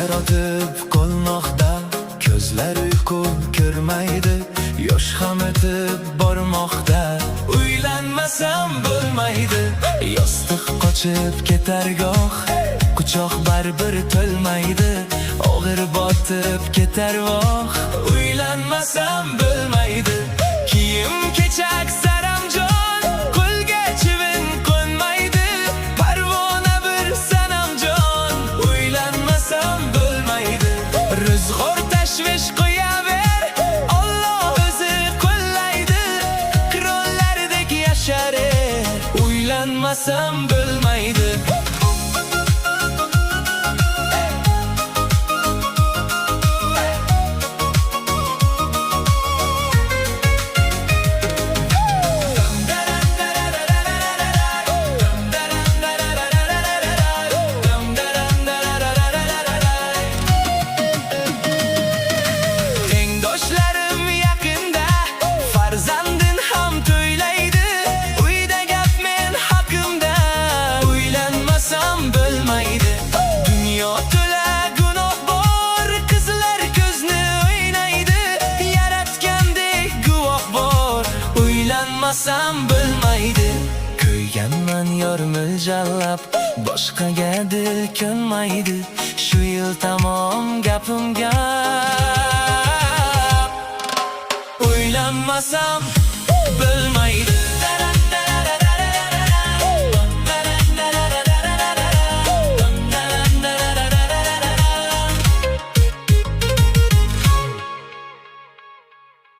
Kunlar o'tib qolmoqda, ko'zlar uyqu ko'rmaydi, yosh ham o'tib bormoqda. Uylanmasam bo'lmaydi, yostiq qochib ketar goh, quchoq baribir to'lmaydi, og'ir botib ketar voh. Uylanmasam bo'lmaydi, kiyim kechak saramjon, qo'lga chivin qo'nmaydi, parvona bir sanamjon. Uylanmasam bo'lmaydi, rizqor tashvish qo'yaver, Alloh o'zi qo'llaydi, qirollardek yasharer. Uylanmasam bo'lmaydi. Uylanmasam bo'lmaydi, ko'yganman yor mo'ljallab, boshqaga dil ko'nmaydi, shu yil tamom gapim gap. Uylanmasam